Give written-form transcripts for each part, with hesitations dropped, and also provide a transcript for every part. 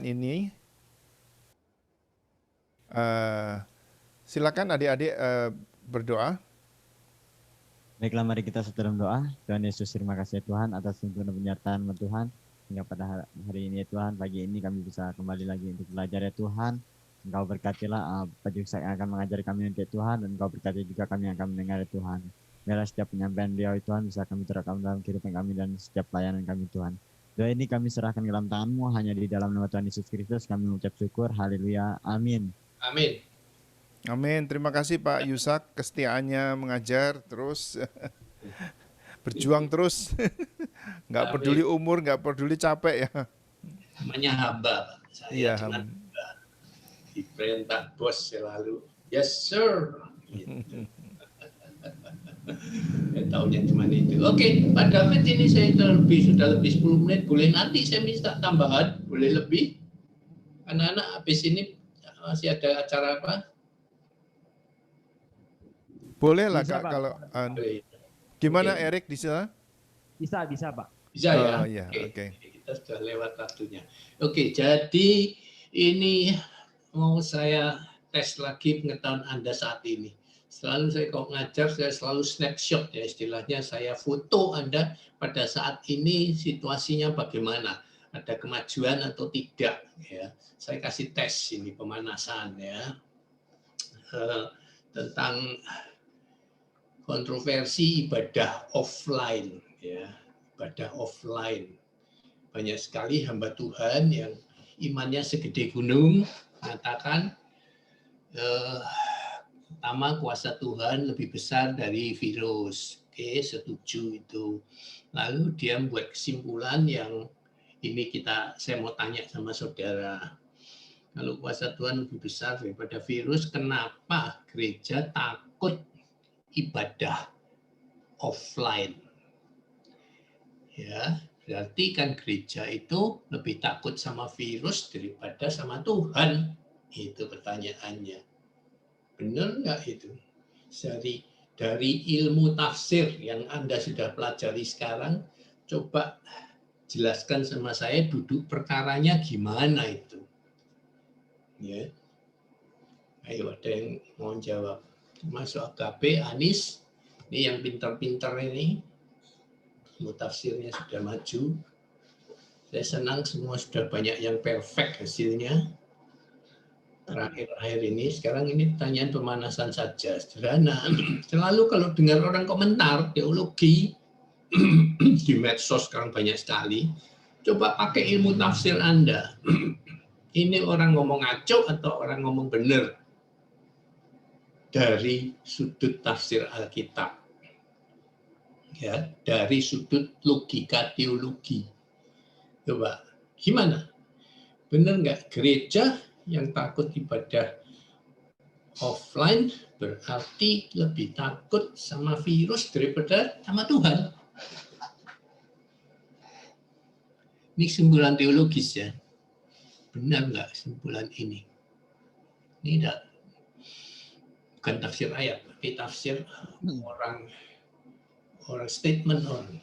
ini. Silakan adik-adik berdoa. Baiklah, mari kita dalam doa. Tuhan Yesus, terima kasih Tuhan atas tuntunan penyertaan Tuhan. Hingga pada hari ini Tuhan, pagi ini kami bisa kembali lagi untuk belajar ya Tuhan. Engkau berkatilah Pak Yusuf yang akan mengajari kami nanti Tuhan, dan Engkau berkati juga kami yang akan mendengar ya Tuhan. Biarlah setiap penyampaian beliau Tuhan bisa kami terekam dalam kehidupan kami dan setiap pelayanan kami Tuhan. Doa ini kami serahkan ke dalam tangan-Mu, hanya di dalam nama Tuhan Yesus Kristus kami mengucap syukur. Haleluya. Amin. Amin. Amin. Terima kasih Pak Yusak, kesetiaannya mengajar terus, berjuang terus, nggak peduli umur, nggak peduli capek ya. Namanya hamba, Pak. Saya cuma diperintah bos selalu, yes sir. Gitu. Ya, tahunya cuma itu. Oke, Pak David, ini saya sudah lebih 10 menit. Boleh nanti saya minta tambahan, boleh lebih? Anak-anak habis ini masih ada acara apa? Boleh lah Bisa, Kak, Pak. kalau gimana Erik di sana? Bisa Pak. Bisa ya? Iya, oke. Kita sudah lewat waktunya. Oke, jadi ini mau saya tes lagi pengetahuan Anda saat ini. Selalu saya kalau ngajar, saya selalu snapshot ya istilahnya, saya foto Anda pada saat ini situasinya bagaimana, ada kemajuan atau tidak ya. Saya kasih tes ini pemanasan ya, tentang kontroversi ibadah offline ya, ibadah offline. Banyak sekali hamba Tuhan yang imannya segede gunung mengatakan pertama kuasa Tuhan lebih besar dari virus. Oke, setuju itu. Lalu dia membuat kesimpulan yang ini saya mau tanya sama saudara. Kalau kuasa Tuhan lebih besar daripada virus, kenapa gereja takut ibadah offline? Ya, berarti kan gereja itu lebih takut sama virus daripada sama Tuhan. Itu pertanyaannya. Benar nggak itu? Dari ilmu tafsir yang Anda sudah pelajari sekarang, coba jelaskan sama saya duduk perkaranya gimana itu. Ya. Ayo, ada yang mau jawab. Masuk AKP, Anis, ini yang pintar-pintar ini, ilmu tafsirnya sudah maju. Saya senang semua sudah banyak yang perfect hasilnya. Terakhir ini, sekarang ini pertanyaan pemanasan saja, sederhana. Selalu kalau dengar orang komentar teologi di medsos sekarang banyak sekali, coba pakai ilmu tafsir Anda. Ini orang ngomong ngaco atau orang ngomong benar dari sudut tafsir Alkitab. Ya, dari sudut logika teologi. Coba, gimana? Benar nggak? Gereja yang takut ibadah offline berarti lebih takut sama virus daripada sama Tuhan. Ini kesimpulan teologis ya. Benar nggak kesimpulan ini? Ini bukan tafsir ayat, tapi tafsir orang statement orang.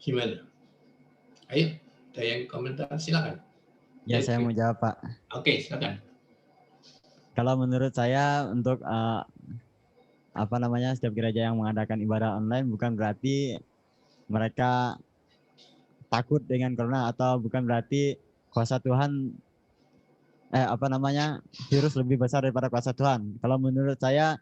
Gimana? Ayo, ada yang komentar, silakan. Ya, saya mau jawab, Pak. Oke, silakan. Kalau menurut saya untuk setiap gereja yang mengadakan ibadah online bukan berarti mereka takut dengan corona, atau bukan berarti kuasa Tuhan virus lebih besar daripada kuasa Tuhan. Kalau menurut saya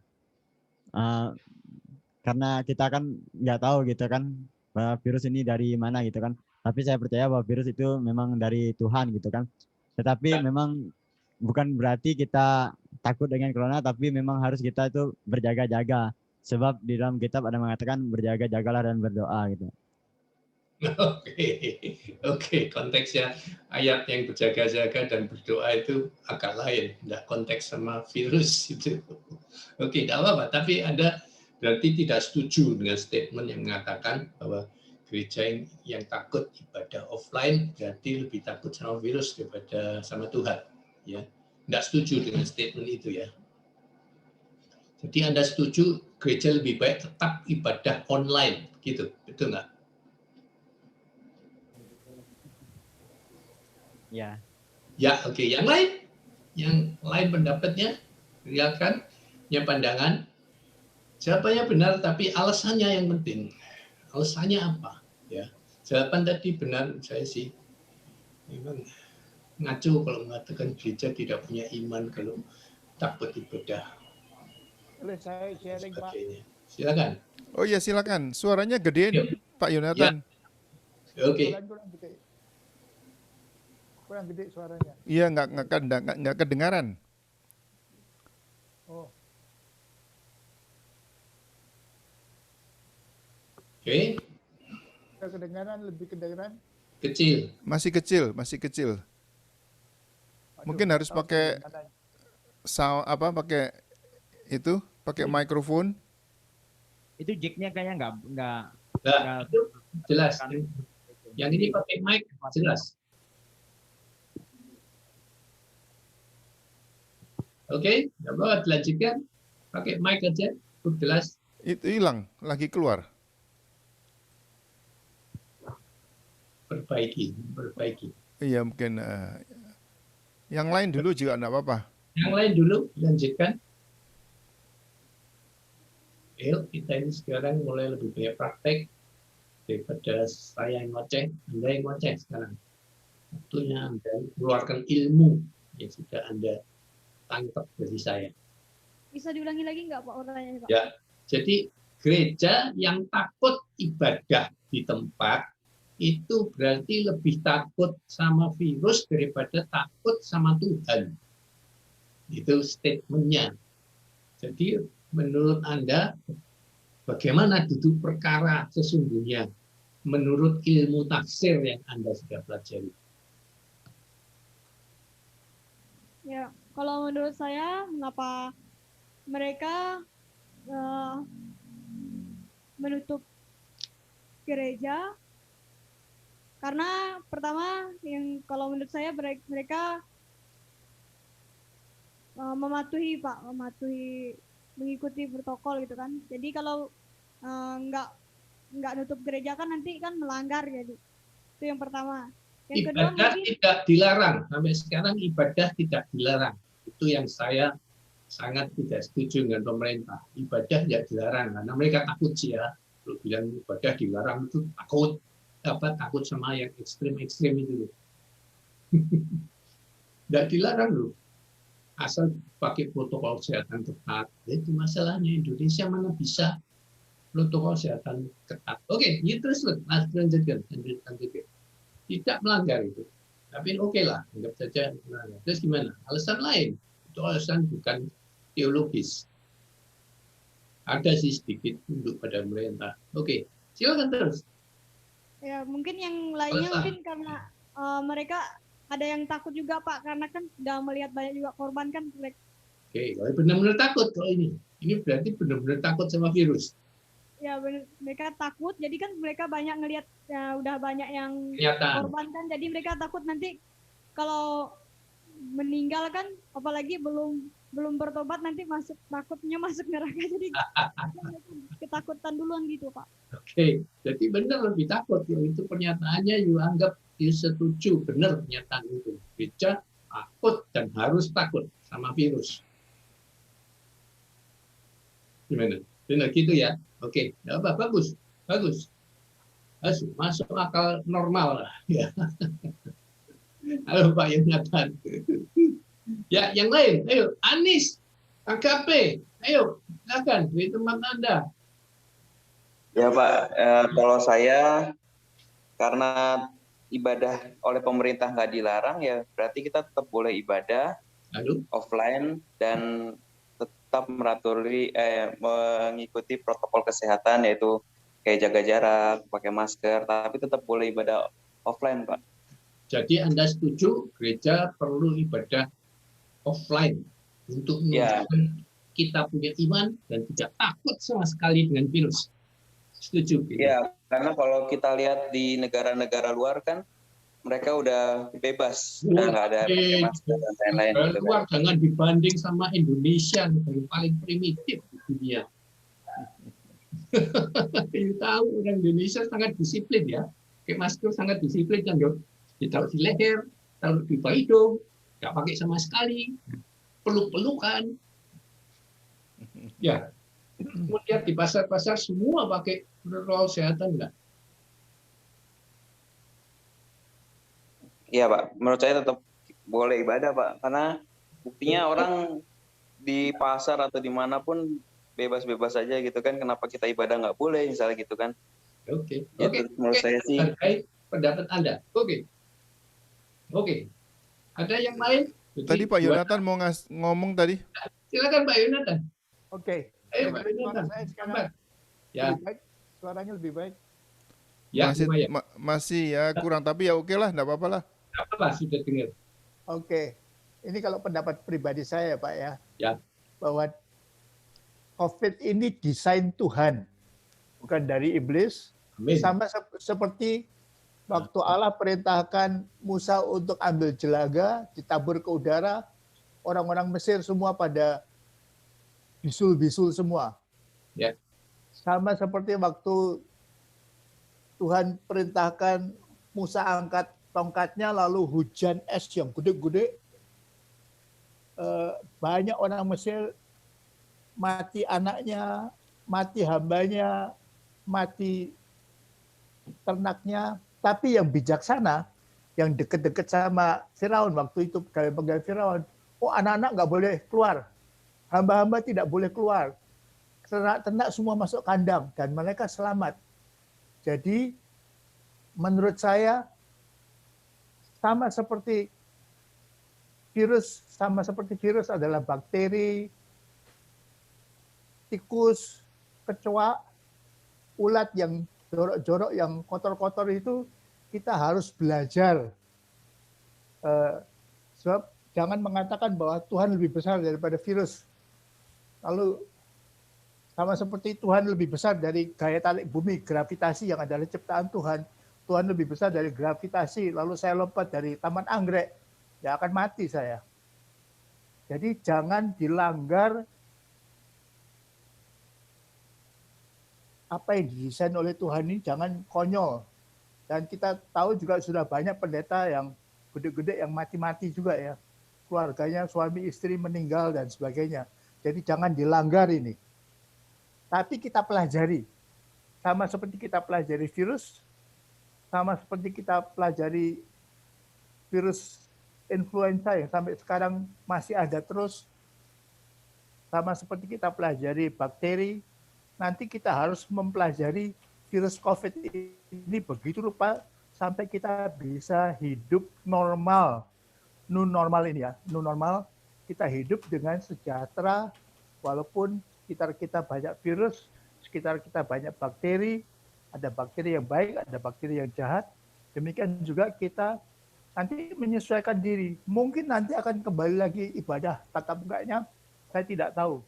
karena kita kan nggak tahu gitu kan bahwa virus ini dari mana gitu kan. Tapi saya percaya bahwa virus itu memang dari Tuhan gitu kan. Tetapi memang bukan berarti kita takut dengan corona, tapi memang harus kita itu berjaga-jaga. Sebab di dalam kitab ada mengatakan berjaga-jagalah dan berdoa gitu. Oke, konteksnya ayat yang berjaga-jaga dan berdoa itu agak lain, tidak konteks sama virus itu. Oke, tidak apa-apa, tapi Anda berarti tidak setuju dengan statement yang mengatakan bahwa gereja yang takut ibadah offline berarti lebih takut sama virus daripada sama Tuhan. Ya, tidak setuju dengan statement itu ya. Jadi Anda setuju gereja lebih baik tetap ibadah online, gitu, betul nggak? Ya. Ya, oke. Yang lain pendapatnya, silakan. Yang pandangan, siapa yang benar tapi alasannya yang penting. Alasannya apa? Ya, jawaban tadi benar saya sih. Memang ngaco kalau mengatakan gereja tidak punya iman kalau takut ibadah Boleh saya dan sharing, Pak? sebagainya. Silakan. Oh iya silakan. Suaranya gedein Yuk. Pak Yonatan. Oke. Suaranya kurang gede. Kurang gede suaranya. Iya nggak kedengaran. Oh, Oke. udah kedengaran, lebih kedengaran. Kecil. Masih kecil, masih kecil. Waduh, Mungkin nggak harus tahu pakai kedengaran. pakai itu, pakai mikrofon. Itu jacknya kayaknya nggak Nah, itu jelas. kan. Yang ini pakai mic jelas. Oke, nggak apa-apa, dilanjutkan. Pakai mic aja, cukup jelas. Itu hilang, lagi keluar. Perbaiki. Iya mungkin yang lain dulu juga enggak apa-apa. Yang lain dulu, dilanjutkan. Yuk, kita ini sekarang mulai lebih banyak praktek daripada saya yang ngoceh, Anda yang ngoceh sekarang. Waktunya Anda mengeluarkan ilmu yang sudah Anda tangkap dari saya. Bisa diulangi lagi nggak Pak pertanyaannya Pak? Ya, jadi gereja yang takut ibadah di tempat itu berarti lebih takut sama virus daripada takut sama Tuhan. Itu statementnya. Jadi menurut Anda, bagaimana duduk perkara sesungguhnya menurut ilmu tafsir yang Anda sudah pelajari? Ya, kalau menurut saya mengapa mereka menutup gereja? Karena pertama yang kalau menurut saya mereka mematuhi mengikuti protokol gitu kan. Jadi kalau nggak nutup gereja kan nanti kan melanggar jadi. Itu yang pertama. Yang kedua Ibadah mungkin tidak dilarang. Sampai sekarang ibadah tidak dilarang. Itu yang saya sangat tidak setuju dengan pemerintah. Ibadah tidak dilarang karena mereka takut sih ya. Kalau bilang ibadah dilarang itu takut sama yang ekstrim itu. Tidak dilarang loh. Asal pakai protokol kesehatan ketat. Itu masalahnya Indonesia mana bisa protokol kesehatan ketat. Oke, ini terus lanjutkan. Tidak melanggar itu. Tapi oke lah, anggap saja melanggar. Terus gimana? Alasan lain. Itu alasan bukan teologis. Ada sih sedikit tunduk pada pemerintah. Oke, silakan terus. ya mungkin yang lainnya Alasan. mungkin karena mereka ada yang takut juga Pak karena kan sudah melihat banyak juga korban kan mereka. Oke, kalau benar-benar takut kalau ini berarti benar-benar takut sama virus. Ya mereka takut jadi kan mereka banyak ngelihat ya, udah banyak yang Kenyataan. korban kan jadi mereka takut nanti kalau meninggal kan apalagi belum bertobat nanti takutnya masuk neraka jadi ketakutan duluan gitu Pak. Oke, jadi benar lebih takut. Itu pernyataannya you anggap you setuju benar pernyataan itu. Gereja takut dan harus takut sama virus. Gimana? Benar gitu ya? Oke, ya apa bagus. Masuk akal normal lah. Ya. Halo Pak Yonatan. Ya, yang lain, ayo Anis, AKP, ayo silakan di tempat Anda. Ya Pak, kalau saya karena ibadah oleh pemerintah nggak dilarang ya berarti kita tetap boleh ibadah Lalu, offline dan tetap mengikuti protokol kesehatan yaitu kayak jaga jarak, pakai masker, tapi tetap boleh ibadah offline Pak. jadi Anda setuju gereja perlu ibadah offline untuk menunjukkan kita punya iman dan tidak takut sama sekali dengan virus. Setuju? Iya, karena kalau kita lihat di negara-negara luar kan mereka udah bebas, udah nggak ada pakai masker dan lain-lain. Gitu, Luar jangan dibanding sama Indonesia yang paling primitif di dunia. Kita tahu orang Indonesia sangat disiplin ya, pakai masker sangat disiplin kan dok. Ditaruh di leher, taruh di bawah hidung, nggak pakai sama sekali, peluk-pelukan. Ya, kemudian di pasar-pasar semua pakai protokol kesehatan enggak? Iya Pak, menurut saya tetap boleh ibadah Pak, karena buktinya orang di pasar atau dimanapun bebas-bebas aja gitu kan, kenapa kita ibadah nggak boleh misalnya gitu kan? Oke, Gitu, menurut saya sih. Hargai pendapat Anda. Oke. Ada yang lain? Tadi Pak Yonatan mau ngomong tadi. Silakan Pak Yonatan. Oke. Ayo Dengar Pak suara Yonatan. saya sekarang Ya, lebih baik. Suaranya lebih baik. ya, masih lumayan. masih ya kurang, tapi ya oke lah, enggak apa-apa lah. Apa sudah dengar? Oke. Ini kalau pendapat pribadi saya Pak ya. Ya. Bahwa COVID ini desain Tuhan. Bukan dari iblis. Amin. Sama seperti waktu Allah perintahkan Musa untuk ambil jelaga, ditabur ke udara, orang-orang Mesir semua pada bisul-bisul semua. Ya. Sama seperti waktu Tuhan perintahkan Musa angkat tongkatnya, lalu hujan es yang gede-gede, banyak orang Mesir mati anaknya, mati hambanya, mati ternaknya. Tapi yang bijaksana, yang deket-deket sama Firaun waktu itu, pegawai Firaun, oh anak-anak nggak boleh keluar, hamba-hamba tidak boleh keluar, ternak semua masuk kandang dan mereka selamat. Jadi menurut saya sama seperti virus adalah bakteri, tikus, kecoa, ulat yang jorok-jorok, yang kotor-kotor itu kita harus belajar. Sebab jangan mengatakan bahwa Tuhan lebih besar daripada virus. Lalu sama seperti Tuhan lebih besar dari gaya tarik bumi, gravitasi yang adalah ciptaan Tuhan. Tuhan lebih besar dari gravitasi. Lalu saya lompat dari taman anggrek, ya akan mati saya. Jadi jangan dilanggar apa yang didesain oleh Tuhan ini, jangan konyol. Dan kita tahu juga sudah banyak pendeta yang gede-gede yang mati-mati juga ya. Keluarganya, suami istri meninggal dan sebagainya. Jadi jangan dilanggar ini. Tapi kita pelajari. Sama seperti kita pelajari virus, sama seperti kita pelajari virus influenza yang sampai sekarang masih ada terus, sama seperti kita pelajari bakteri, nanti kita harus mempelajari virus COVID ini begitu rupa sampai kita bisa hidup normal. New normal ini ya, new normal, kita hidup dengan sejahtera walaupun sekitar kita banyak virus, sekitar kita banyak bakteri, ada bakteri yang baik, ada bakteri yang jahat. Demikian juga kita nanti menyesuaikan diri. Mungkin nanti akan kembali lagi ibadah tatap mukanya, saya tidak tahu.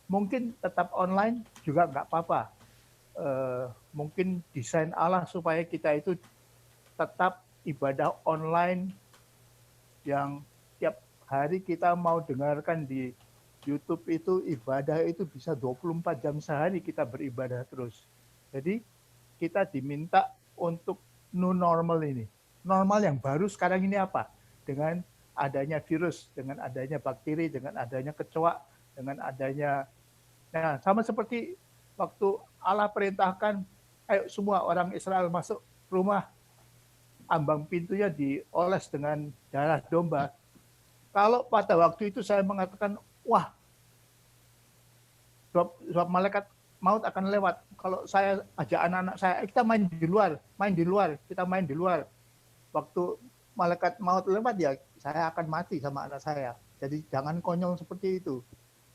Mungkin tetap online juga nggak apa-apa. Mungkin desain Allah supaya kita itu tetap ibadah online yang tiap hari kita mau dengarkan di YouTube itu, ibadah itu bisa 24 jam sehari kita beribadah terus. Jadi kita diminta untuk new normal ini. Normal yang baru sekarang ini apa? Dengan adanya virus, dengan adanya bakteri, dengan adanya kecoa, dengan adanya, nah sama seperti waktu Allah perintahkan, ayo semua orang Israel masuk rumah, ambang pintunya dioles dengan darah domba. Kalau pada waktu itu saya mengatakan, wah, sebab malaikat maut akan lewat. Kalau saya ajak anak-anak saya, kita main di luar, kita main di luar. Waktu malaikat maut lewat ya, saya akan mati sama anak saya. Jadi jangan konyol seperti itu.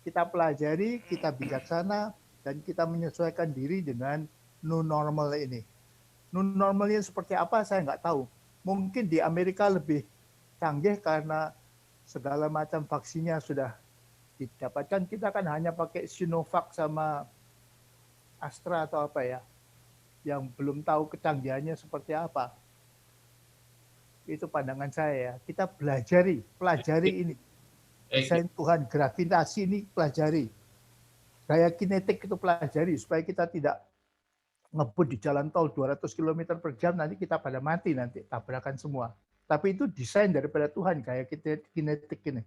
Kita pelajari, kita bijaksana, dan kita menyesuaikan diri dengan new normal ini. New normalnya seperti apa saya nggak tahu. Mungkin di Amerika lebih canggih karena segala macam vaksinnya sudah didapatkan. Kita kan hanya pakai Sinovac sama Astra atau apa ya, yang belum tahu kecanggihannya seperti apa. Itu pandangan saya ya. Kita pelajari ini. Desain Tuhan, gravitasi ini pelajari. Gaya kinetik itu pelajari supaya kita tidak ngebut di jalan tol 200 km per jam, nanti kita pada mati nanti, tabrakan semua. Tapi itu desain daripada Tuhan, kayak kinetik ini.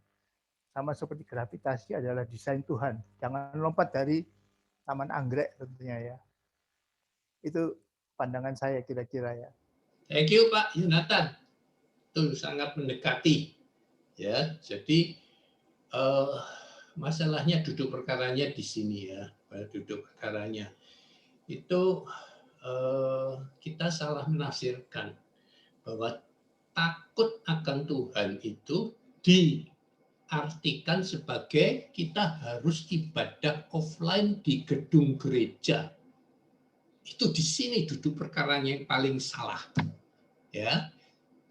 Sama seperti gravitasi adalah desain Tuhan. Jangan lompat dari taman anggrek tentunya ya. Itu pandangan saya kira-kira ya. Thank you Pak Yonatan. Itu sangat mendekati. Ya, jadi masalahnya duduk perkaranya di sini ya. Duduk perkaranya itu kita salah menafsirkan bahwa takut akan Tuhan itu diartikan sebagai kita harus ibadah offline di gedung gereja. Itu di sini duduk perkaranya yang paling salah. Ya.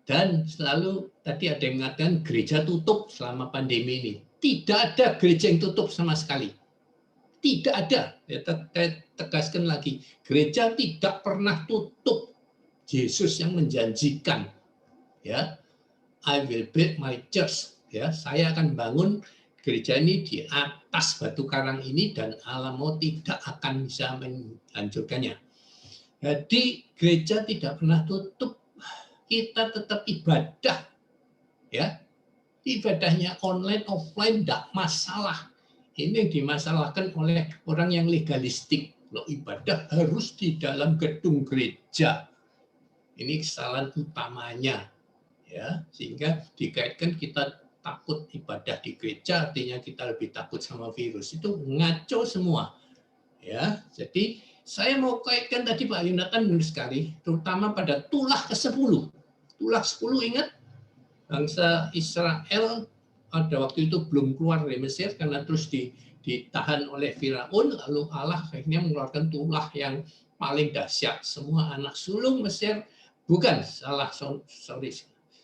Dan selalu tadi ada yang mengatakan gereja tutup selama pandemi ini. Tidak ada gereja yang tutup sama sekali. Tidak ada. Saya tegaskan lagi, gereja tidak pernah tutup. Yesus yang menjanjikan, ya, I will build my church. Ya, saya akan bangun gereja ini di atas batu karang ini dan Allah mau tidak akan bisa menghancurkannya. Jadi gereja tidak pernah tutup. Kita tetap ibadah, ya, ibadahnya online offline tidak masalah. Ini yang dimasalahkan oleh orang yang legalistik. Loh, ibadah harus di dalam gedung gereja. Ini kesalahan utamanya, ya, sehingga dikaitkan kita takut ibadah di gereja, artinya kita lebih takut sama virus. Itu ngaco semua, ya. Jadi saya mau kaitkan tadi Pak Yonatan benar sekali, terutama pada tulah ke-10. Tulah 10 ingat, bangsa Israel pada waktu itu belum keluar dari Mesir karena terus ditahan oleh Firaun, lalu Allah akhirnya mengeluarkan tulah yang paling dahsyat. Semua anak sulung Mesir, bukan, salah, sorry.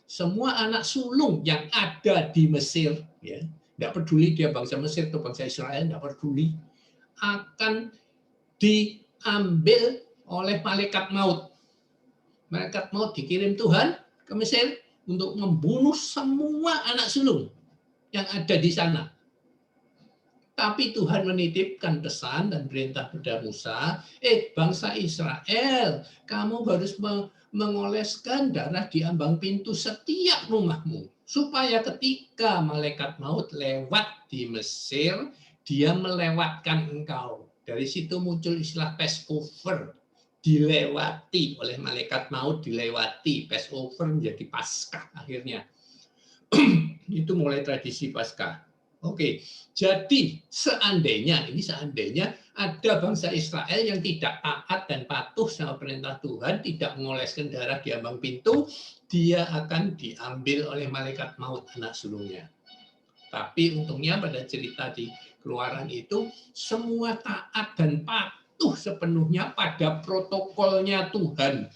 Semua anak sulung yang ada di Mesir, ya, tidak peduli dia bangsa Mesir atau bangsa Israel, tidak peduli, akan diambil oleh malaikat maut. Malaikat maut dikirim Tuhan ke Mesir untuk membunuh semua anak sulung yang ada di sana. Tapi Tuhan menitipkan pesan dan perintah kepada Musa, bangsa Israel, kamu harus mengoleskan darah di ambang pintu setiap rumahmu, supaya ketika malaikat maut lewat di Mesir, dia melewatkan engkau. Dari situ muncul istilah Passover, dilewati oleh malaikat maut, dilewati. Passover menjadi Paskah akhirnya. Itu mulai tradisi Paskah. Oke, jadi seandainya ada bangsa Israel yang tidak taat dan patuh sama perintah Tuhan, tidak mengoleskan darah di ambang pintu, dia akan diambil oleh malaikat maut anak sulungnya. Tapi untungnya pada cerita di Keluaran itu semua taat dan patuh sepenuhnya pada protokolnya Tuhan.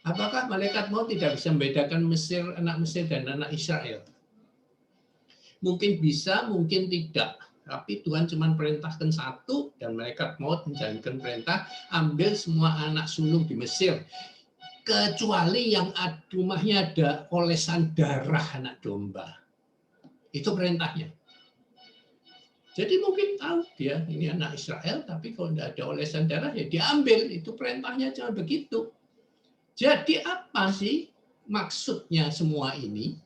Apakah malaikat maut tidak bisa membedakan anak Mesir dan anak Israel? Mungkin bisa, mungkin tidak. Tapi Tuhan cuma perintahkan satu dan malaikat maut menjalankan perintah, ambil semua anak sulung di Mesir. Kecuali yang rumahnya ada olesan darah anak domba. Itu perintahnya. Jadi mungkin tahu dia ini anak Israel, tapi kalau tidak ada olesan darah ya diambil. Itu perintahnya cuma begitu. Jadi apa sih maksudnya semua ini?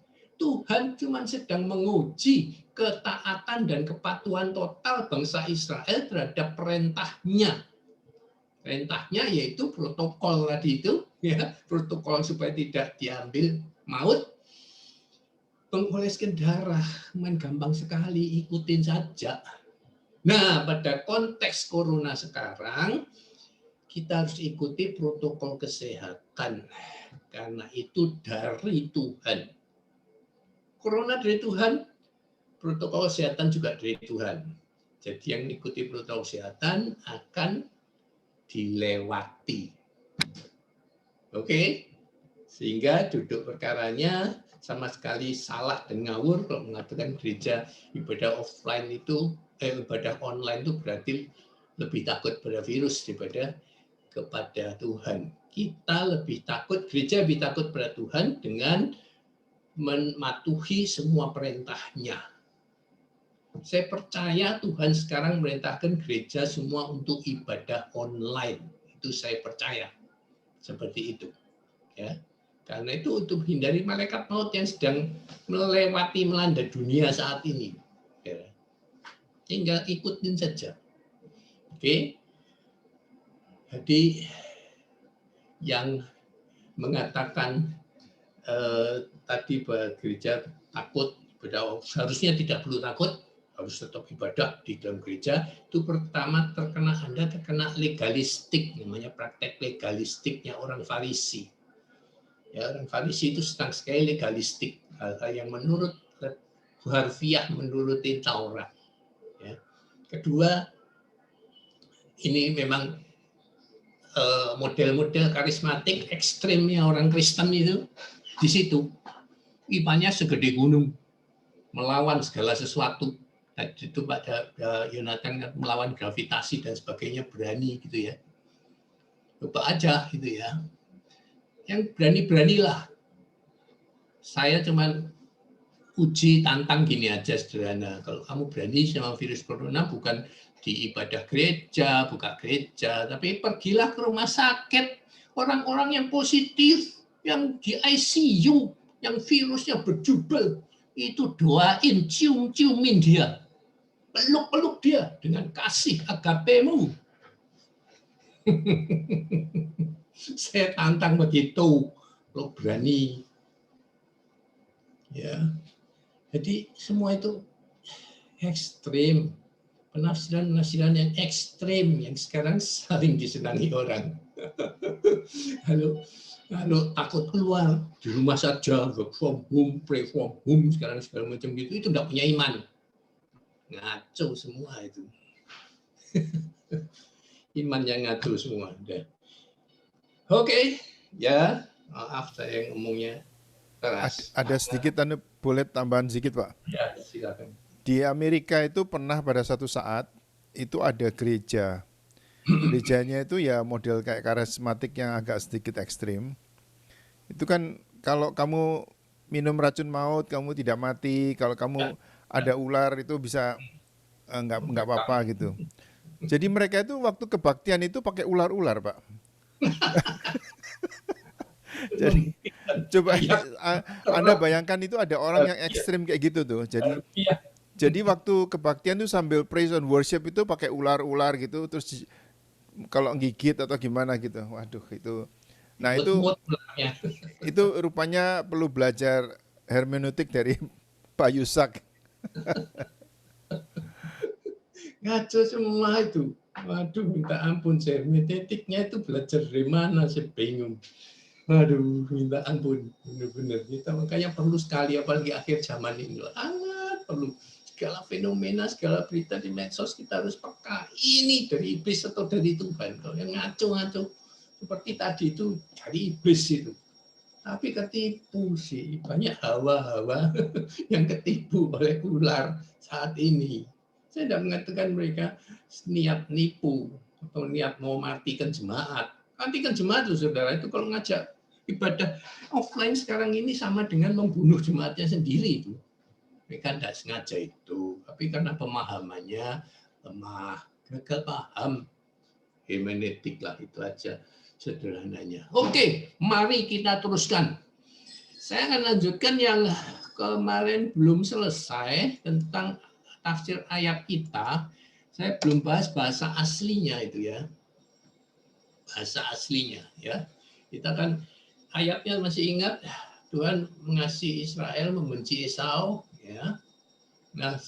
Tuhan cuma sedang menguji ketaatan dan kepatuhan total bangsa Israel terhadap perintahnya. Perintahnya yaitu protokol tadi itu, ya, protokol supaya tidak diambil maut. Mengoleskan darah, main gampang sekali, ikutin saja. Nah, pada konteks corona sekarang, kita harus ikuti protokol kesehatan. Karena itu dari Tuhan. Corona dari Tuhan, protokol kesehatan juga dari Tuhan. Jadi yang mengikuti protokol kesehatan akan dilewati. Oke? Sehingga duduk perkaranya sama sekali salah dan ngawur kalau mengatakan gereja ibadah offline itu, ibadah online itu berarti lebih takut pada virus daripada kepada Tuhan. Kita lebih takut, gereja lebih takut pada Tuhan dengan mematuhi semua perintahnya. Saya percaya Tuhan sekarang merintahkan gereja semua untuk ibadah online. Itu saya percaya. Seperti itu. Ya. Karena itu untuk hindari malaikat maut yang sedang melanda dunia saat ini. Ya. Tinggal ikutin saja. Oke. Jadi yang mengatakan tadi bahwa gereja takut, seharusnya tidak perlu takut, harus tetap ibadah di dalam gereja. Itu pertama Anda terkena legalistik, namanya praktek legalistiknya orang Farisi. Ya, orang Farisi itu senang sekali legalistik, hal-hal yang menurut harfiah, menuruti Taurat. Ya. Kedua, ini memang model-model karismatik ekstrimnya orang Kristen itu di situ. Ipanya segede gunung, melawan segala sesuatu. Itu pada Yonatan melawan gravitasi dan sebagainya, berani gitu ya. Coba aja gitu ya. Yang berani-beranilah. Saya cuman uji tantang gini aja sederhana. Kalau kamu berani sama virus corona, bukan di ibadah gereja, buka gereja, tapi pergilah ke rumah sakit. Orang-orang yang positif, yang di ICU, yang virusnya berjubel, itu doain, cium-ciumin dia. Peluk-peluk dia dengan kasih agapemu. Saya tantang begitu, lo berani. Ya. Jadi semua itu ekstrim. Penafsiran-penafsiran yang ekstrim yang sekarang saling disenangi orang. Kalau takut keluar di rumah saja, work from home, pray from home, sekarang segala macam gitu, itu tidak punya iman. Ngaco semua itu. Iman yang ngaco semua. Oke, ya maaf saya ngomongnya keras. Ada sedikit, boleh tambahan sedikit Pak? Ya, silakan. Di Amerika itu pernah pada satu saat itu ada gereja. Gerejanya itu ya model kayak karismatik yang agak sedikit ekstrim. Itu kan kalau kamu minum racun maut kamu tidak mati, kalau kamu ada ular itu bisa nggak apa-apa gitu. Jadi mereka itu waktu kebaktian itu pakai ular-ular Pak. Jadi coba Anda bayangkan itu ada orang yang ekstrim kayak gitu tuh. Jadi waktu kebaktian tuh sambil praise and worship itu pakai ular-ular gitu, terus kalau gigit atau gimana gitu. Waduh itu. Nah itu rupanya perlu belajar hermeneutik dari Pak Yusak. Ngaco semua itu. Waduh, minta ampun, hermeneutiknya itu belajar dari mana, saya bingung. Waduh, minta ampun, benar-benar. Kita makanya perlu sekali, apalagi akhir zaman ini, sangat perlu. Segala fenomena, segala berita di medsos kita harus peka. Ini dari iblis atau dari Tuhan. Kalau yang ngaco-ngaco seperti tadi itu dari iblis itu. Tapi ketipu sih, banyak hawa-hawa yang ketipu oleh ular saat ini. Saya tidak mengatakan mereka niat nipu atau niat mau matikan jemaat. Matikan jemaat itu saudara, itu kalau ngajak ibadah offline sekarang ini sama dengan membunuh jemaatnya sendiri itu. Mereka tidak sengaja itu, tapi karena pemahamannya lemah, gagal paham, hermeneutik lah, itu aja sederhananya. Oke, mari kita teruskan. Saya akan lanjutkan yang kemarin belum selesai tentang tafsir ayat kita. Saya belum bahas bahasa aslinya itu ya, bahasa aslinya ya. Kita kan ayatnya masih ingat, Tuhan mengasihi Israel, membenci Esau. Ya. Nah,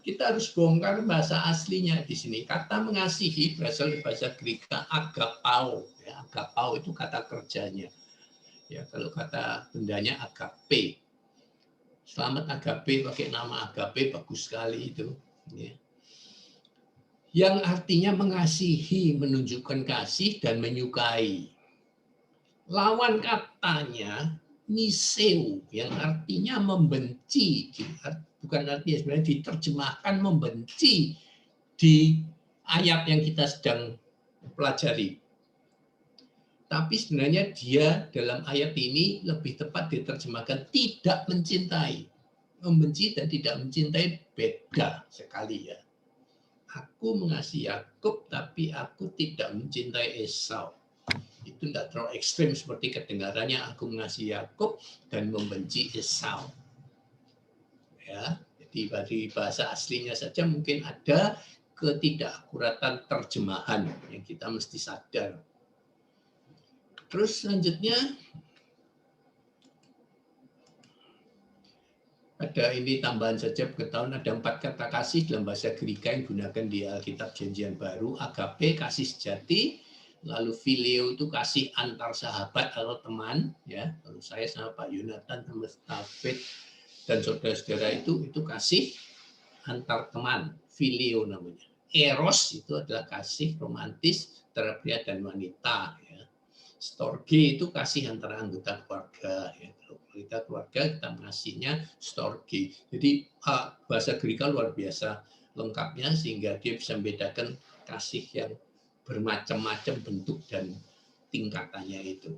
kita harus bongkar bahasa aslinya di sini. Kata mengasihi berasal dari bahasa Greka agapao. Ya, agapao itu kata kerjanya. Ya, kalau kata bendanya agape. Selamat agape, pakai nama agape, bagus sekali itu. Ya. Yang artinya mengasihi, menunjukkan kasih dan menyukai. Lawan katanya niseu, yang artinya membenci, bukan artinya sebenarnya diterjemahkan membenci di ayat yang kita sedang pelajari. Tapi sebenarnya dia dalam ayat ini lebih tepat diterjemahkan tidak mencintai. Membenci dan tidak mencintai beda sekali ya. Aku mengasihi Yakub tapi aku tidak mencintai Esau. Itu tidak terlalu ekstrim seperti kedengarannya aku mengasihi Yakub dan membenci Esau. Ya, jadi dari bahasa aslinya saja mungkin ada ketidakakuratan terjemahan yang kita mesti sadar. Terus selanjutnya ada ini tambahan saja pengetahuan, ada 4 kata kasih dalam bahasa Greka yang digunakan di Alkitab Perjanjian Baru. Agape, kasih sejati, lalu filio itu kasih antar sahabat atau teman, ya. Kalau saya sama Pak Yonatan sama David dan saudara-saudara itu kasih antar teman, filio namanya. Eros itu adalah kasih romantis antara pria dan wanita, ya. Storge itu kasih antara anggota keluarga, ya. Kita keluarga kita mengasihinya storge. Jadi bahasa Greka luar biasa lengkapnya sehingga dia bisa membedakan kasih yang bermacam-macam bentuk dan tingkatannya itu.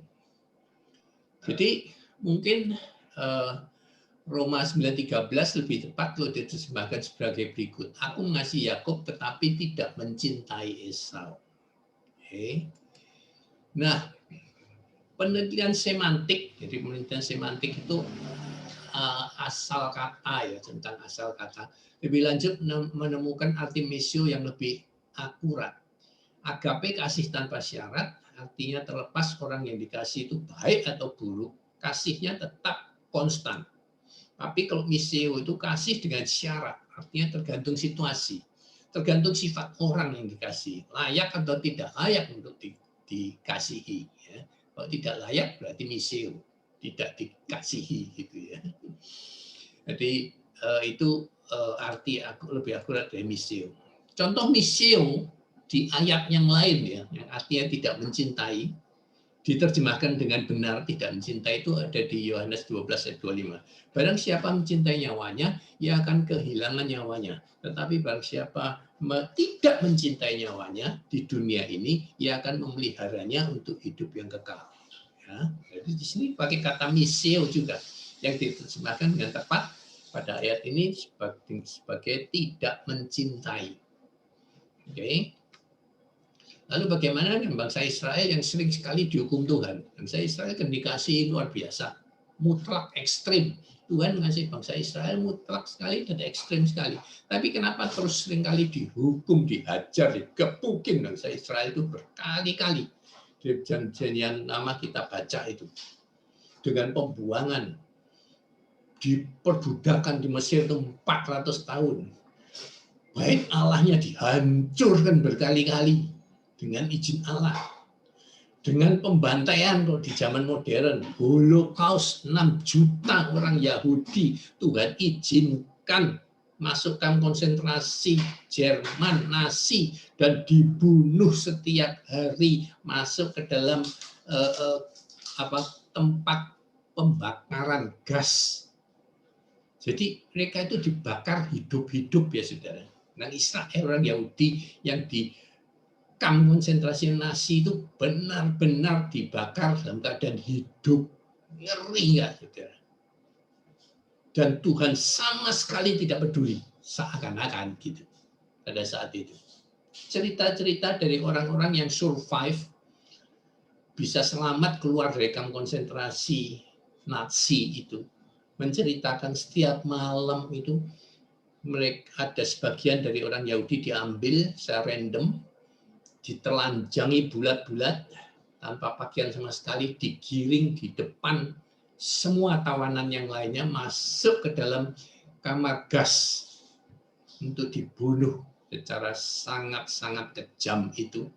Jadi mungkin Roma 9:13 lebih tepat kalau diterjemahkan sebagai berikut. Aku mengasihi Yakub tetapi tidak mencintai Esau. Oke. Nah, penelitian semantik, jadi penelitian semantik itu asal kata ya, tentang asal kata. Lebih lanjut menemukan arti misio yang lebih akurat. Agape kasih tanpa syarat, artinya terlepas orang yang dikasih itu baik atau buruk, kasihnya tetap konstan. Tapi kalau misio itu kasih dengan syarat, artinya tergantung situasi, tergantung sifat orang yang dikasih, layak atau tidak layak untuk dikasihi. Ya. Kalau tidak layak berarti misio, tidak dikasihi gitu ya. Jadi itu arti lebih akurat dari misio. Contoh misio di ayat yang lain ya, yang artinya tidak mencintai, diterjemahkan dengan benar tidak mencintai itu ada di Yohanes 12 ayat 25. Barang siapa mencintai nyawanya, ia akan kehilangan nyawanya. Tetapi barang siapa tidak mencintai nyawanya di dunia ini, ia akan memeliharanya untuk hidup yang kekal. Ya, jadi di sini pakai kata misio juga yang diterjemahkan dengan tepat pada ayat ini sebagai tidak mencintai. Oke. Lalu bagaimana dengan bangsa Israel yang sering sekali dihukum Tuhan? Bangsa Israel kan dikasih luar biasa, mutlak ekstrim. Tuhan mengasihi bangsa Israel mutlak sekali dan ekstrim sekali. Tapi kenapa terus seringkali dihukum, dihajar, digebukin bangsa Israel itu berkali-kali. Di perjanjian lama kita baca itu. Dengan pembuangan, diperbudakan di Mesir itu 400 tahun. Bait Allahnya dihancurkan berkali-kali dengan izin Allah. Dengan pembantaian di zaman modern, Holocaust 6 juta orang Yahudi Tuhan izinkan masuk kamp konsentrasi Jerman Nazi dan dibunuh setiap hari, masuk ke dalam tempat pembakaran gas. Jadi mereka itu dibakar hidup-hidup ya saudara. Dan Israel orang Yahudi yang di kamp konsentrasi Nazi itu benar-benar dibakar dalam keadaan hidup. Ngeri nggak, saudara? Dan Tuhan sama sekali tidak peduli, seakan-akan gitu pada saat itu. Cerita-cerita dari orang-orang yang survive bisa selamat keluar dari kamp konsentrasi Nazi itu, menceritakan setiap malam itu mereka ada sebagian dari orang Yahudi diambil secara random, ditelanjangi bulat-bulat tanpa pakaian sama sekali, digiring di depan semua tawanan yang lainnya, masuk ke dalam kamar gas untuk dibunuh secara sangat-sangat kejam itu.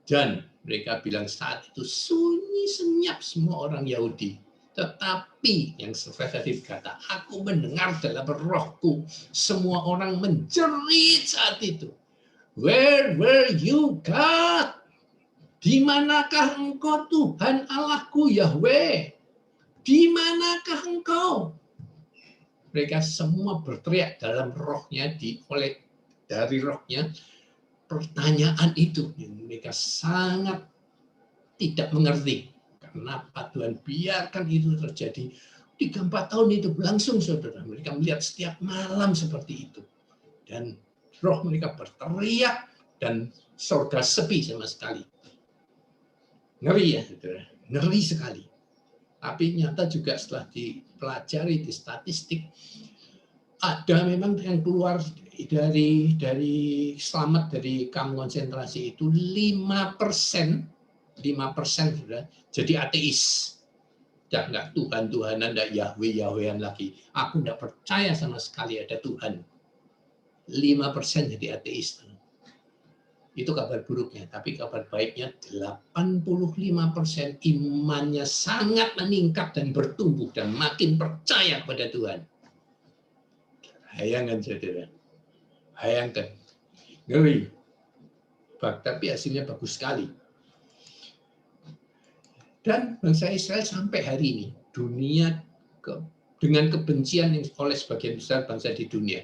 Dan mereka bilang saat itu sunyi senyap semua orang Yahudi. Tetapi yang survive tadi berkata, aku mendengar dalam rohku semua orang menjerit saat itu. Where were you, God? Di manakah engkau Tuhan Allahku Yahweh? Di manakah engkau? Mereka semua berteriak dalam rohnya, dari rohnya pertanyaan itu yang mereka sangat tidak mengerti. Kenapa Tuhan biarkan itu terjadi? 3-4 tahun itu berlangsung, saudara. Mereka melihat setiap malam seperti itu. Dan roh mereka berteriak dan surga sepi sama sekali. Ngeri ya, saudara. Ngeri sekali. Tapi nyata juga setelah dipelajari di statistik, ada memang yang keluar dari selamat dari kamp konsentrasi itu 5% sudah jadi ateis. Udah nggak Tuhan-Tuhanan, nggak Yahweh-Yahwehan lagi. Aku nggak percaya sama sekali ada Tuhan. 5% jadi ateis. Itu kabar buruknya. Tapi kabar baiknya 85% imannya sangat meningkat dan bertumbuh dan makin percaya pada Tuhan. Bayangkan saudara. Bayangkan. Ngeri. Tapi hasilnya bagus sekali. Dan bangsa Israel sampai hari ini, dunia dengan kebencian yang oleh sebagian besar bangsa di dunia,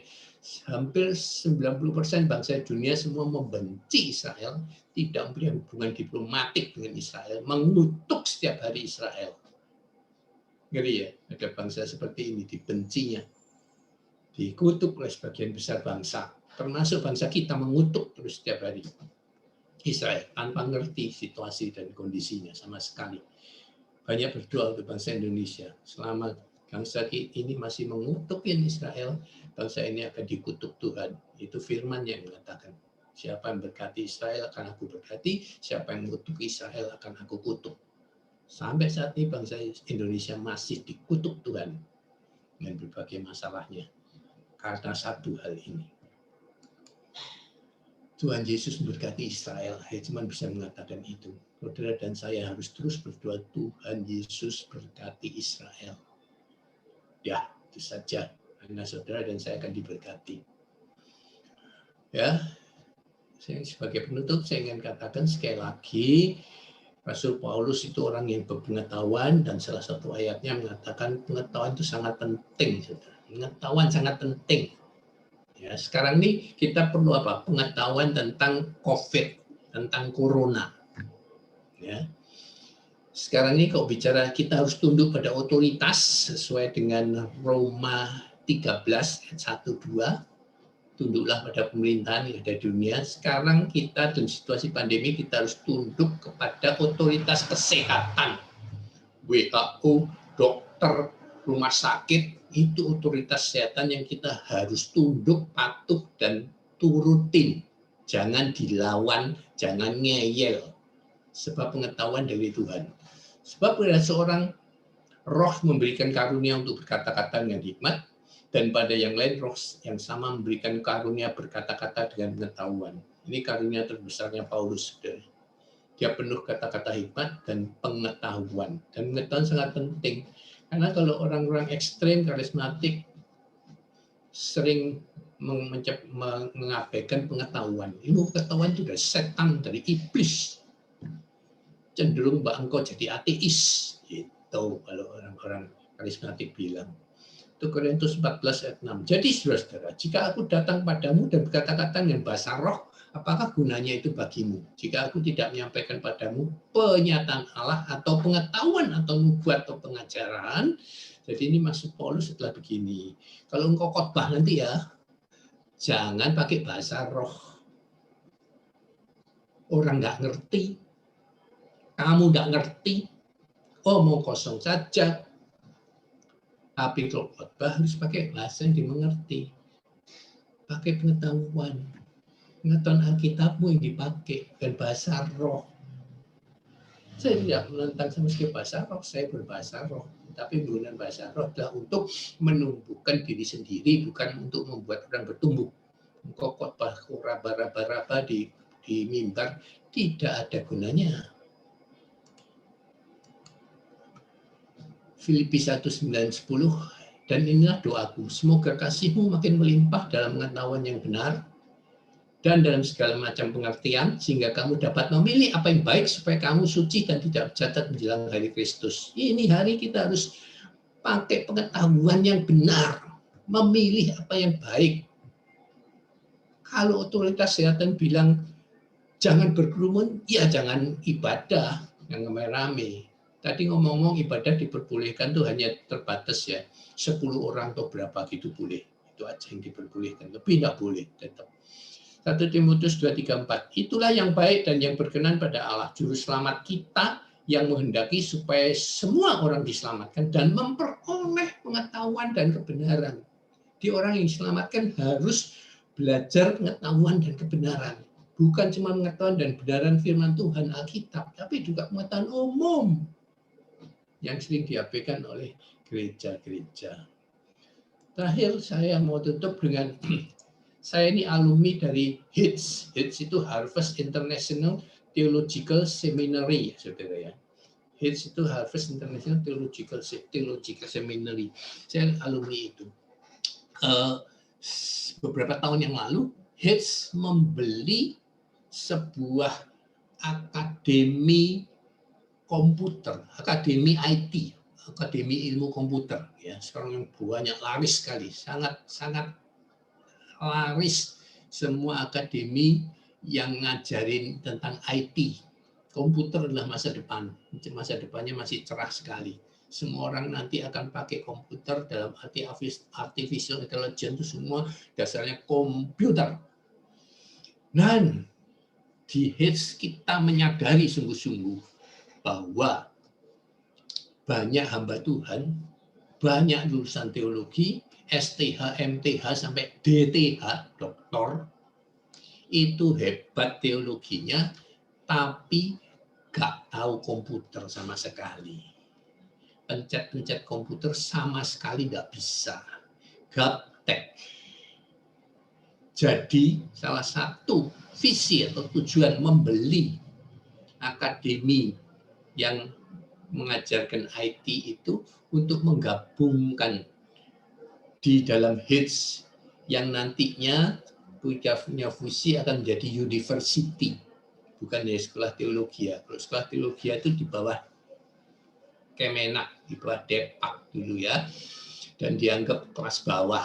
hampir 90% bangsa dunia semua membenci Israel, tidak mempunyai hubungan diplomatik dengan Israel, mengutuk setiap hari Israel. Ngeri ya, ada bangsa seperti ini dibencinya, dikutuk oleh sebagian besar bangsa, termasuk bangsa kita mengutuk terus setiap hari Israel tanpa ngerti situasi dan kondisinya sama sekali. Banyak berdoa untuk bangsa Indonesia. Selama bangsa ini masih mengutukin Israel, bangsa ini akan dikutuk Tuhan. Itu firman yang mengatakan, siapa yang berkati Israel akan aku berkati, siapa yang mengutuk Israel akan aku kutuk. Sampai saat ini bangsa Indonesia masih dikutuk Tuhan dengan berbagai masalahnya. Karena satu hal ini. Tuhan Yesus memberkati Israel, saya cuma bisa mengatakan itu. Saudara dan saya harus terus berdoa, Tuhan Yesus berkati Israel. Ya, itu saja. Karena saudara dan saya akan diberkati. Ya, saya sebagai penutup saya ingin katakan sekali lagi, Rasul Paulus itu orang yang berpengetahuan dan salah satu ayatnya mengatakan pengetahuan itu sangat penting. Saudara. Pengetahuan sangat penting. Ya, sekarang ini kita perlu apa? Pengetahuan tentang COVID, tentang Corona. Ya. Sekarang ini kalau bicara kita harus tunduk pada otoritas sesuai dengan Roma 13 ayat 1-2. Tunduklah pada pemerintahan yang ada di dunia. Sekarang kita dalam situasi pandemi kita harus tunduk kepada otoritas kesehatan. WHO, dokter, rumah sakit, itu otoritas kesehatan yang kita harus tunduk, patuh, dan turutin. Jangan dilawan, jangan ngeyel. Sebab pengetahuan dari Tuhan. Sebab ada seorang roh memberikan karunia untuk berkata-kata dengan hikmat, dan pada yang lain roh yang sama memberikan karunia berkata-kata dengan pengetahuan. Ini karunia terbesarnya Paulus. Dia penuh kata-kata hikmat dan pengetahuan. Dan pengetahuan sangat penting. Karena kalau orang-orang ekstrem, karismatik, sering mengabaikan pengetahuan. Ilmu pengetahuan itu dari setan, dari iblis. Cenderung mbak engkau jadi ateis. Itu kalau orang-orang karismatik bilang. Itu Korintus 14 ayat 6. Jadi saudara-saudara, jika aku datang padamu dan berkata-kata dengan bahasa roh, apakah gunanya itu bagimu? Jika aku tidak menyampaikan padamu penyataan Allah atau pengetahuan atau nubuat atau pengajaran, jadi ini maksud Paulus setelah begini. Kalau engkau khotbah nanti ya, jangan pakai bahasa roh. Orang nggak ngerti, kamu nggak ngerti, omong kosong saja. Tapi kalau khotbah harus pakai bahasa yang dimengerti, pakai pengetahuan Alkitabmu yang dipakai dan bahasa roh. Saya tidak menentang sama sekali bahasa roh, saya berbahasa roh, tapi menggunakan bahasa roh adalah untuk menumbuhkan diri sendiri, bukan untuk membuat orang bertumbuh. Engkau khotbah raba-raba di mimbar tidak ada gunanya. Filipi 1:9-10, dan inilah doaku, semoga kasihmu makin melimpah dalam pengetahuan yang benar dan dalam segala macam pengertian, sehingga kamu dapat memilih apa yang baik supaya kamu suci dan tidak bercacat menjelang hari Kristus. Ini hari kita harus pakai pengetahuan yang benar, memilih apa yang baik. Kalau otoritas kesehatan bilang jangan berkerumun, ya jangan ibadah yang ramai-ramai. Tadi ngomong-ngomong ibadah diperbolehkan tuh hanya terbatas ya, 10 orang atau berapa gitu boleh. Itu aja yang diperbolehkan, lebih tidak boleh tetap. 1 Timotius 2:3-4. Itulah yang baik dan yang berkenan pada Allah, juru selamat kita yang menghendaki supaya semua orang diselamatkan dan memperoleh pengetahuan dan kebenaran. Di orang yang diselamatkan harus belajar pengetahuan dan kebenaran. Bukan cuma pengetahuan dan kebenaran firman Tuhan Alkitab, tapi juga pengetahuan umum yang sering diabaikan oleh gereja-gereja. Terakhir saya mau tutup dengan saya ini alumni dari HITS. HITS itu Harvest International Theological Seminary, saudara ya. HITS itu Harvest International Theological Seminary. Saya alumni itu. Beberapa tahun yang lalu, HITS membeli sebuah akademi komputer, akademi IT, akademi ilmu komputer. Ya, sekarang yang banyak laris sekali, sangat laris semua akademi yang ngajarin tentang IT. Komputer adalah masa depan. Masa depannya masih cerah sekali. Semua orang nanti akan pakai komputer dalam arti artificial intelligence itu semua dasarnya komputer. Dan di HITS kita menyadari sungguh-sungguh bahwa banyak hamba Tuhan, banyak lulusan teologi, STH, MTH, sampai DTH, doktor, itu hebat teologinya, tapi gak tahu komputer sama sekali. Pencet-pencet komputer sama sekali gak bisa. Gaptek. Jadi salah satu visi atau tujuan membeli akademi yang mengajarkan IT itu untuk menggabungkan di dalam HITS yang nantinya punya fusi akan menjadi university, bukan dari sekolah teologi ya. Kalau sekolah teologi itu di bawah Kemenak, di bawah Depak dulu ya, dan dianggap kelas bawah,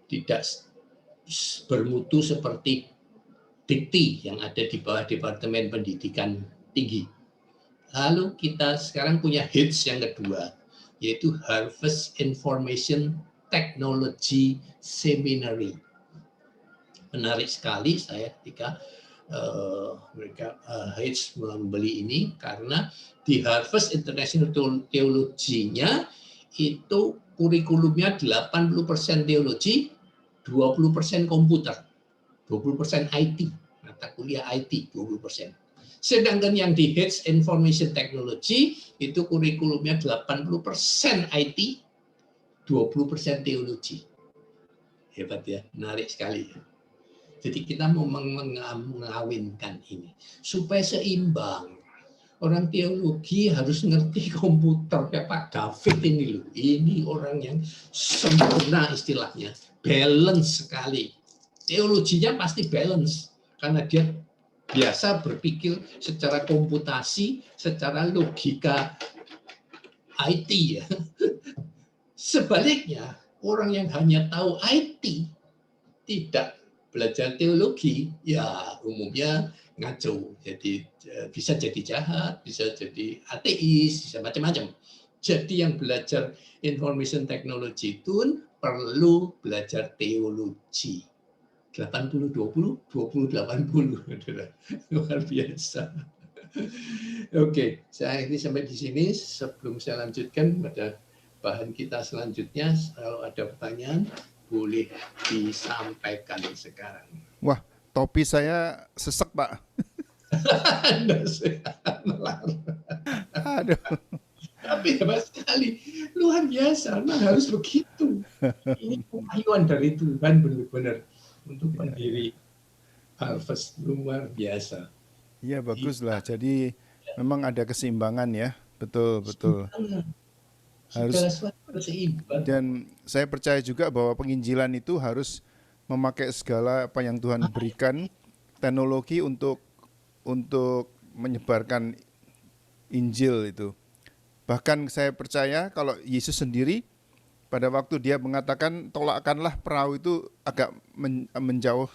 tidak bermutu seperti Dikti yang ada di bawah Departemen Pendidikan Tinggi. Lalu kita sekarang punya HITS yang kedua, yaitu Harvest Information Technology Seminary. Menarik sekali saya ketika HITS membeli ini, karena di Harvest International Teologinya itu kurikulumnya 80% teologi, 20% komputer, 20% IT, mata kuliah IT 20%. Sedangkan yang di HITS Information Technology itu kurikulumnya 80% IT, 20% teologi. Hebat ya, menarik sekali. Jadi kita mau mengawinkan ini supaya seimbang. Orang teologi harus ngerti komputer kayak Pak David ini loh. Ini orang yang sempurna istilahnya, balance sekali. Teologinya pasti balance karena dia biasa berpikir secara komputasi, secara logika IT ya. Sebaliknya, orang yang hanya tahu IT, tidak belajar teologi, ya umumnya ngaco. Jadi bisa jadi jahat, bisa jadi ateis, bisa macam-macam. Jadi yang belajar information technology itu perlu belajar teologi. 80-20, 20-80. Luar biasa. Oke, saya ini sampai di sini. Sebelum saya lanjutkan pada bahan kita selanjutnya, kalau ada pertanyaan, boleh disampaikan sekarang. Wah, topi saya sesek, Pak. Aduh. Tapi hebat sekali, luar biasa. Memang harus begitu. Ini pewahyuan dari Tuhan benar-benar untuk pendiri Harvest, luar biasa. Iya, baguslah. Jadi memang ada keseimbangan ya. Betul, betul. Harus. Dan saya percaya juga bahwa penginjilan itu harus memakai segala apa yang Tuhan berikan, teknologi untuk menyebarkan Injil itu. Bahkan saya percaya kalau Yesus sendiri pada waktu dia mengatakan tolakkanlah perahu itu agak menjauh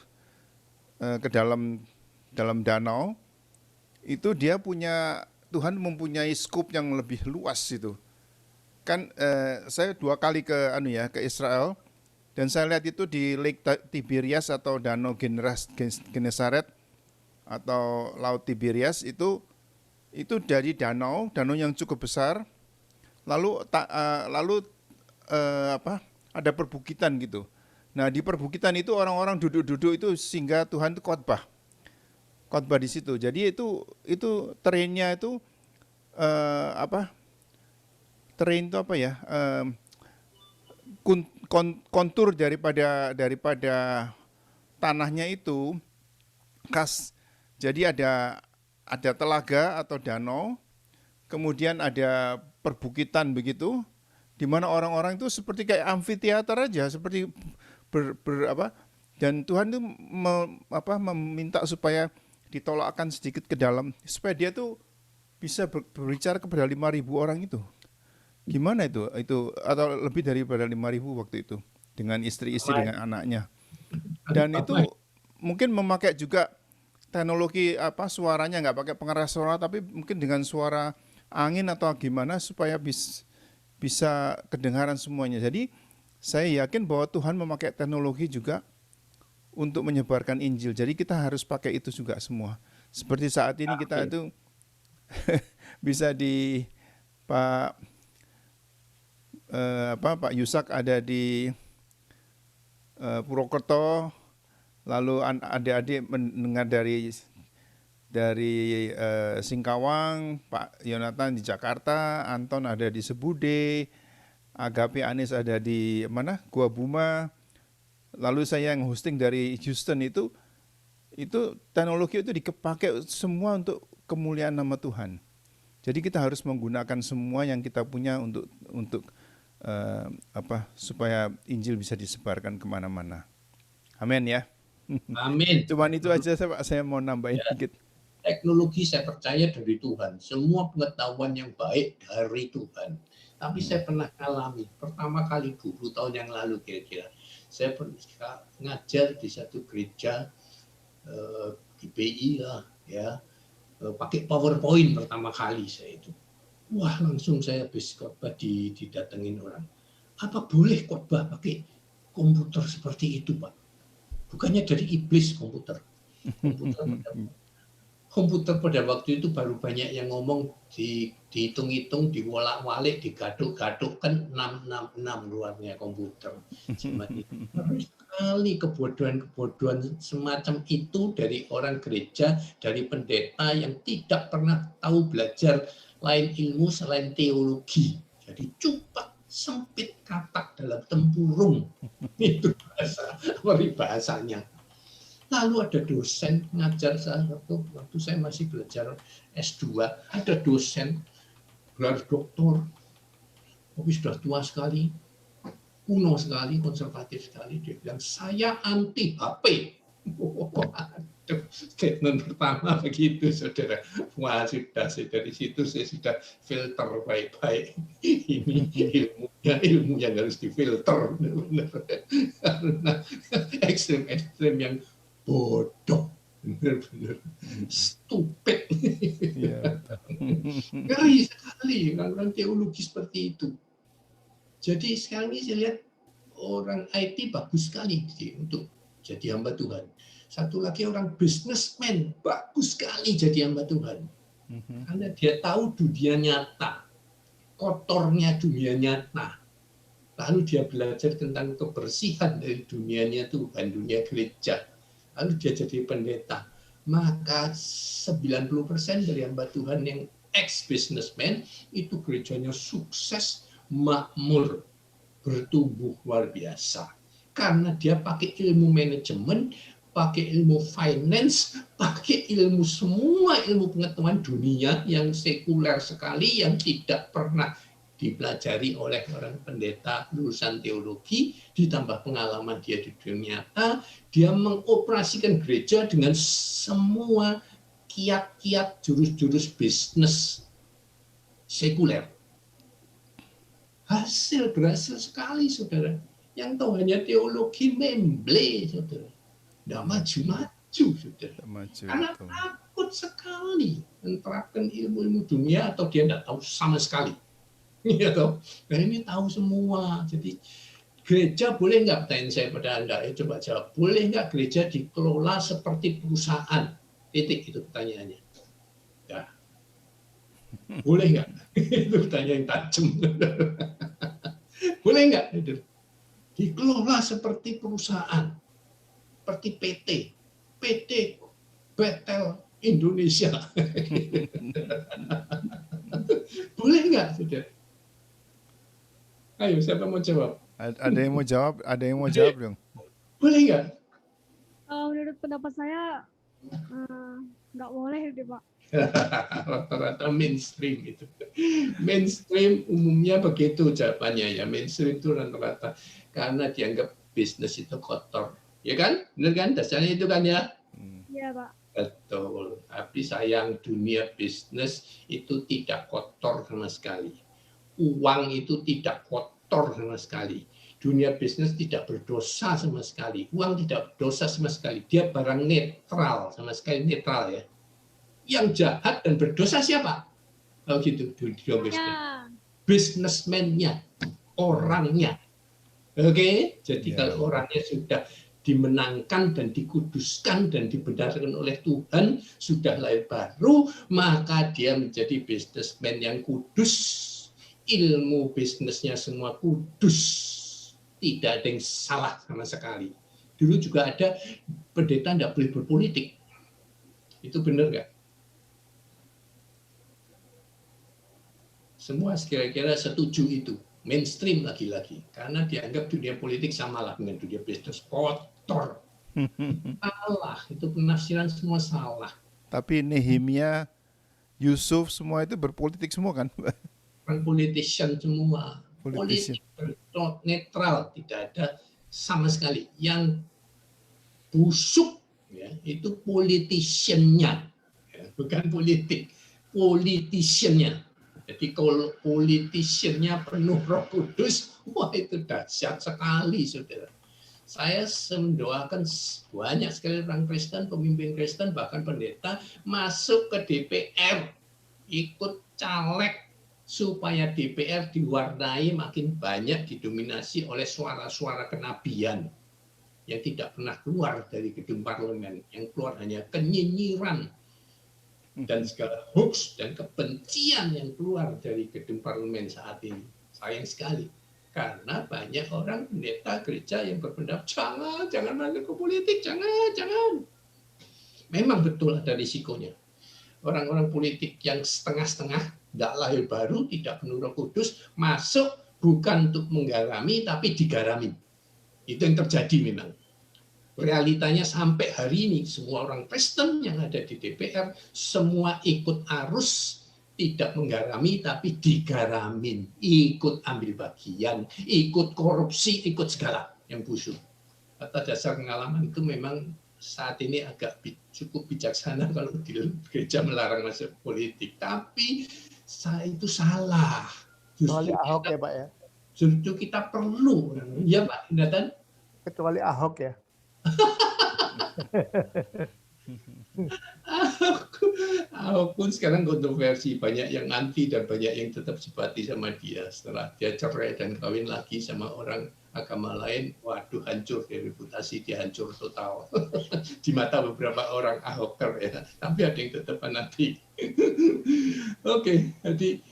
ke dalam danau, itu dia Tuhan mempunyai skop yang lebih luas itu. Kan saya 2 kali ke Israel dan saya lihat itu di Lake Tiberias atau Danau Genesaret atau Laut Tiberias itu itu dari danau yang cukup besar, lalu ada perbukitan gitu. Nah di perbukitan itu orang-orang duduk-duduk itu sehingga Tuhan itu khotbah di situ. Jadi itu terrainnya itu terrain itu apa ya? Kontur daripada tanahnya itu khas. Jadi ada telaga atau danau, kemudian ada perbukitan begitu, di mana orang-orang itu seperti kayak amfiteater aja, seperti dan Tuhan itu meminta supaya ditolakkan sedikit ke dalam supaya dia tuh bisa berbicara kepada 5.000 orang itu. Gimana itu atau lebih daripada 5.000 waktu itu dengan istri-istri dengan anaknya. Dan itu mungkin memakai juga teknologi suaranya, nggak pakai pengeras suara tapi mungkin dengan suara angin atau gimana supaya bisa kedengaran semuanya. Jadi saya yakin bahwa Tuhan memakai teknologi juga untuk menyebarkan Injil. Jadi kita harus pakai itu juga semua. Seperti saat ini kita itu bisa di Pak Yusak ada di Purwokerto, lalu adik-adik mendengar dari Singkawang, Pak Yonatan di Jakarta, Anton ada di Sebude, Agape Anis ada di mana? Gua Buma. Lalu saya yang hosting dari Houston itu teknologi itu dipakai semua untuk kemuliaan nama Tuhan. Jadi kita harus menggunakan semua yang kita punya untuk supaya Injil bisa disebarkan kemana-mana. Amin ya. Amin. Cuman itu aja saya mau nambahin dikit. Teknologi saya percaya dari Tuhan. Semua pengetahuan yang baik dari Tuhan. Tapi saya pernah alami pertama kali 20 tahun yang lalu kira-kira. Saya pernah ngajar di satu gereja di BI lah ya, pakai PowerPoint pertama kali saya itu. Wah, langsung saya habis khotbah didatengin orang. Apa boleh khotbah pakai komputer seperti itu, Pak? Bukannya dari iblis komputer. Komputer pada waktu itu baru banyak yang ngomong, dihitung-hitung, diwolak-walik, digaduk-gaduk, kan 666 luarnya komputer. Sekali kebodohan-kebodohan semacam itu dari orang gereja, dari pendeta yang tidak pernah tahu belajar lain ilmu selain teologi. Jadi cupak, sempit, katak dalam tempurung. Itu bahasanya. Lalu ada dosen ngajar saya waktu saya masih belajar S2, ada dosen gelar doktor, tapi sudah tua sekali, kuno sekali, konservatif sekali. Dia bilang, saya anti HP. Statement pertama begitu, saudara. Wah, sudah dari situ saya sudah filter baik-baik. Ini ilmu yang harus difilter. Karena ekstrem-ekstrem yang bodoh, benar-benar stupid. Ngeri sekali orang teologi seperti itu. Jadi sekarang ini saya lihat orang IT bagus sekali untuk jadi hamba Tuhan. Satu lagi orang businessman bagus sekali jadi hamba Tuhan. Karena dia tahu dunia nyata, kotornya dunia nyata. Lalu dia belajar tentang kebersihan dari dunianya Tuhan, dunia gereja. Lalu dia jadi pendeta. Maka 90% dari hamba Tuhan yang ex-businessman itu gerejanya sukses, makmur, bertumbuh luar biasa. Karena dia pakai ilmu manajemen, pakai ilmu finance, pakai ilmu semua ilmu pengetahuan dunia yang sekuler sekali, yang tidak pernah dipelajari oleh orang pendeta lulusan teologi, ditambah pengalaman dia di dunia nyata, dia mengoperasikan gereja dengan semua kiat-kiat jurus-jurus bisnis sekuler. Berhasil sekali, saudara. Yang tahu hanya teologi memble, saudara. Tidak maju-maju, saudara. Karena takut sekali menerapkan ilmu-ilmu dunia atau dia tidak tahu sama sekali. Ya toh. Nah ini tahu semua. Jadi gereja boleh nggak, pertanyaan saya pada Anda, coba jawab. Boleh nggak gereja dikelola seperti perusahaan? Titik, itu pertanyaannya. Ya. Boleh nggak? Itu pertanyaan yang tajam. Boleh nggak? Dikelola seperti perusahaan, seperti PT Betel Indonesia. Boleh nggak, saudara? Ayo, siapa mau jawab? Ada yang mau jawab? Ada yang mau jawab dong? Boleh nggak? Menurut pendapat saya nggak boleh deh Pak. Rata-rata mainstream itu. Mainstream umumnya begitu jawabannya ya. Mainstream itu rata-rata karena dianggap bisnis itu kotor. Ya kan? Benar kan? Dasarnya itu kan ya? Iya Pak. Betul. Tapi sayang dunia bisnis itu tidak kotor sama sekali. Uang itu tidak kotor sama sekali. Dunia bisnis tidak berdosa sama sekali. Uang tidak berdosa sama sekali. Dia barang netral, sama sekali netral ya. Yang jahat dan berdosa siapa? Oh gitu, dunia bisnis. Ya. Businessman-nya, orangnya. Oke, jadi Ya. kalau orangnya sudah dimenangkan dan dikuduskan dan dibenarkan oleh Tuhan, sudah lahir baru, maka dia menjadi businessman yang kudus. Ilmu bisnisnya semua kudus. Tidak ada yang salah sama sekali. Dulu juga ada pendeta tidak boleh berpolitik. Itu benar nggak? Semua kira-kira setuju itu. Mainstream lagi-lagi. Karena dianggap dunia politik samalah dengan dunia bisnis. Kotor. Salah. Itu penafsiran semua salah. Tapi Nehemia, Yusuf semua itu berpolitik semua kan? Orang politician semua. Politician. Politik netral. Tidak ada sama sekali. Yang busuk ya, itu politician-nya. Ya, bukan politik. Politician-nya. Jadi kalau politician-nya penuh Roh Kudus, wah itu dahsyat sekali, saudara. Saya mendoakan banyak sekali orang Kristen, pemimpin Kristen, bahkan pendeta masuk ke DPR, ikut caleg supaya DPR diwarnai makin banyak didominasi oleh suara-suara kenabian yang tidak pernah keluar dari gedung parlemen, yang keluar hanya kenyinyiran dan segala hoax dan kebencian yang keluar dari gedung parlemen saat ini. Sayang sekali. Karena banyak orang pendeta gereja yang berpendapat, jangan masuk ke politik, jangan. Memang betul ada risikonya. Orang-orang politik yang setengah-setengah, tidak lahir baru, tidak penuh Roh Kudus, masuk bukan untuk menggarami, tapi digarami. Itu yang terjadi memang. Realitanya sampai hari ini semua orang Kristen yang ada di DPR semua ikut arus, tidak menggarami tapi digaramin, ikut ambil bagian, ikut korupsi, ikut segala yang busuk. Atas dasar pengalaman itu memang saat ini agak cukup bijaksana kalau di gereja melarang masuk politik, tapi itu salah. Kecuali Ahok ya Pak ya. Justru kita perlu, ya Pak Nathan. Kecuali Ahok ya. Ahok pun sekarang kontroversi, banyak yang anti dan banyak yang tetap simpati sama dia. Setelah dia cerai dan kawin lagi sama orang agama lain, waduh hancur ya, reputasi dia hancur total. Di mata beberapa orang Ahoker ya, tapi ada yang tetap fanatik. Oke, jadi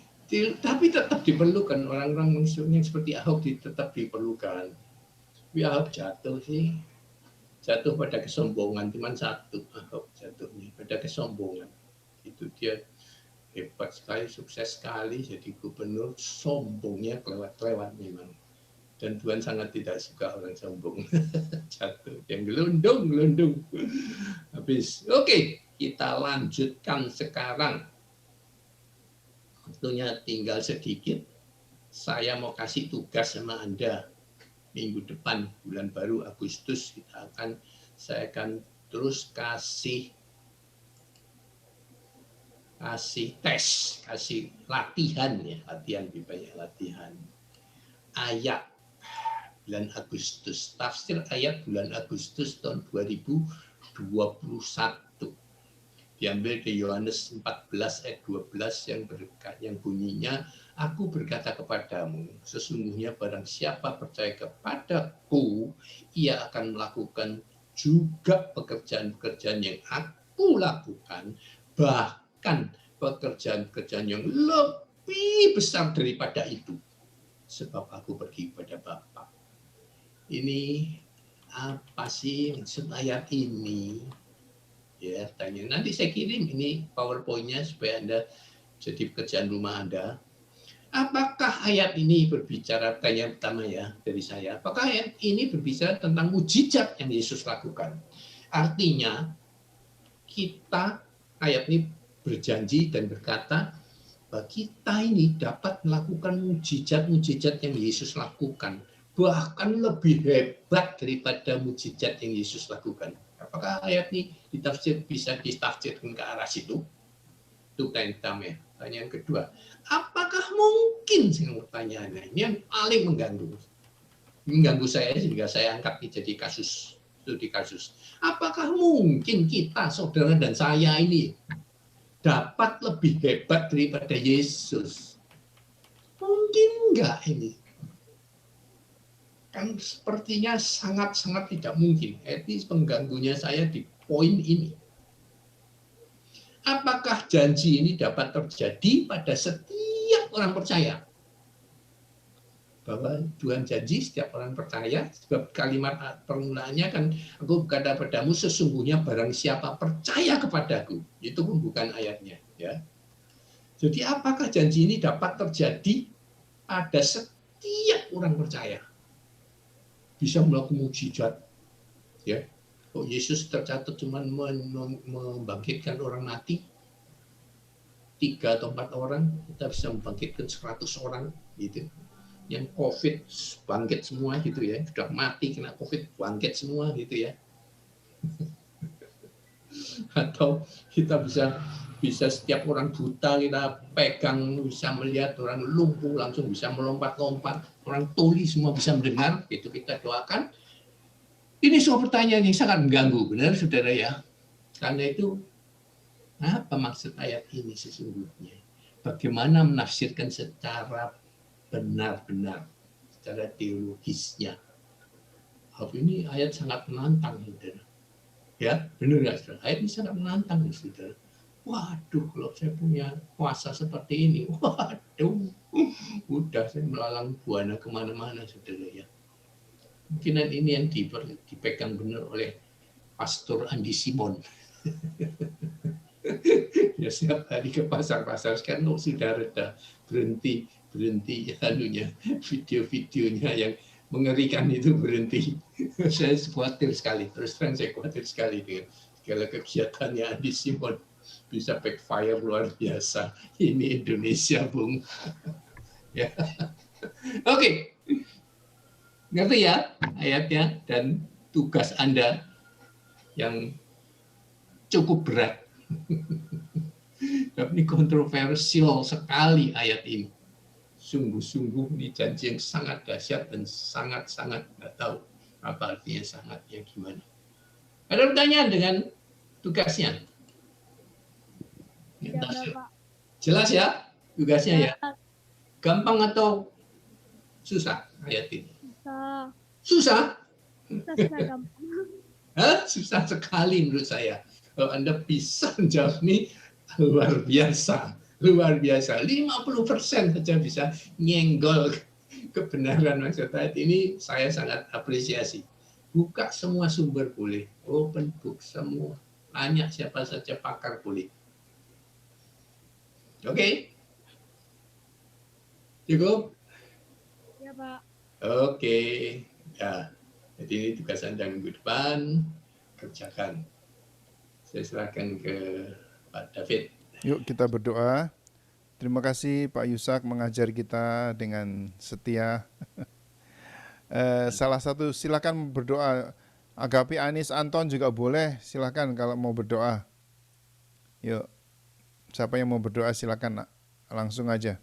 tapi tetap diperlukan orang-orang yang seperti Ahok tetap diperlukan. Tapi Ahok jatuh sih. Jatuh pada kesombongan, cuma satu Ahok jatuhnya pada kesombongan. Itu dia hebat sekali, sukses sekali jadi gubernur, sombongnya kelewat-kelewat memang. Dan Tuhan sangat tidak suka orang sombong. Jatuh, yang gelundung. Habis. Oke, kita lanjutkan sekarang. Waktunya tinggal sedikit. Saya mau kasih tugas sama Anda. Minggu depan bulan baru Agustus saya akan terus kasih tes, kasih latihan ya, latihan lebih banyak latihan. Ayat bulan Agustus, tafsir ayat bulan Agustus tahun 2021. Diambil dari Yohanes 14 ayat 12 yang bunyinya, aku berkata kepadamu, sesungguhnya barang siapa percaya kepadaku, ia akan melakukan juga pekerjaan-pekerjaan yang aku lakukan, bahkan pekerjaan-pekerjaan yang lebih besar daripada itu. Sebab aku pergi kepada Bapa. Ini apa sih maksud ayat ini? Ya, tanya. Nanti saya kirim ini PowerPoint-nya supaya Anda jadi pekerjaan rumah Anda. Apakah ayat ini berbicara, tanya pertama ya dari saya, apakah ayat ini berbicara tentang mujizat yang Yesus lakukan? Artinya, kita, ayat ini berjanji dan berkata, bahwa kita ini dapat melakukan mujizat-mujizat yang Yesus lakukan. Bahkan lebih hebat daripada mujizat yang Yesus lakukan. Apakah ayat ini bisa ditafsirkan ke arah situ? Itu yang pertama. Pertanyaan kedua, apakah mungkin, pertanyaannya ini yang paling mengganggu saya sehingga saya angkat jadi kasus, studi kasus. Apakah mungkin kita, saudara dan saya ini dapat lebih hebat daripada Yesus? Mungkin enggak ini? Kan sepertinya sangat-sangat tidak mungkin. Etis pengganggunya saya di poin ini. Apakah janji ini dapat terjadi pada setiap orang percaya? Bahwa Tuhan janji setiap orang percaya, sebab kalimat permulaannya kan, aku berkata padamu sesungguhnya barang siapa percaya kepadaku. Itu pun bukan ayatnya. Ya. Jadi apakah janji ini dapat terjadi pada setiap orang percaya? Bisa melakukan mujizat. Ya. Oh, Yesus tercatat cuma membangkitkan orang mati 3 atau 4 orang, kita bisa membangkitkan 100 orang gitu. Yang COVID bangkit semua gitu ya, sudah mati kena COVID bangkit semua gitu ya. Atau kita bisa setiap orang buta kita pegang bisa melihat, orang lumpuh langsung bisa melompat-lompat, orang tuli semua bisa mendengar, itu kita doakan. Ini soal pertanyaan yang sangat mengganggu, benar saudara ya? Karena itu, apa maksud ayat ini sesungguhnya? Bagaimana menafsirkan secara benar-benar, secara teologisnya? Ini ayat sangat menantang, saudara. Ya, benar nggak, saudara? Ayat ini sangat menantang, saudara. Waduh, kalau saya punya kuasa seperti ini, waduh, udah saya melalang buana kemana-mana, saudara ya. Mungkinan ini yang dipegang benar oleh Pastor Andi Simon. Ya setiap hari ke pasar-pasar sekarang sudah reda, berhenti anunya, video-videonya yang mengerikan itu berhenti. Saya khawatir sekali, terus terang saya khawatir sekali dengan segala kegiatannya Andi Simon, bisa backfire luar biasa. Ini Indonesia, Bung. Ya. Oke. Ngerti ya ayatnya dan tugas Anda yang cukup berat. Tapi kontroversial sekali ayat ini. Sungguh-sungguh ini janji yang sangat dahsyat dan sangat-sangat nggak tahu apa artinya sangatnya gimana. Ada pertanyaan dengan tugasnya? Ya, Bapak. Jelas ya tugasnya ya? Ya. Gampang atau susah ayat ini? Susah. Susah? Susah gampang. Susah sekali menurut saya. Kalau Anda bisa menjawab ini luar biasa. Luar biasa. 50% saja bisa nyenggol kebenaran maksud ayat ini, saya sangat apresiasi. Buka semua sumber boleh. Open book semua. Tanya siapa saja pakar boleh. Oke? Cukup? Ya, Pak. Oke. Ya. Jadi ini tugas Anda minggu depan. Kerjakan. Saya serahkan ke Pak David. Yuk kita berdoa. Terima kasih Pak Yusak mengajar kita dengan setia. Salah satu silakan berdoa. Agapi Anis Anton juga boleh, silakan kalau mau berdoa. Yuk, siapa yang mau berdoa silakan langsung aja.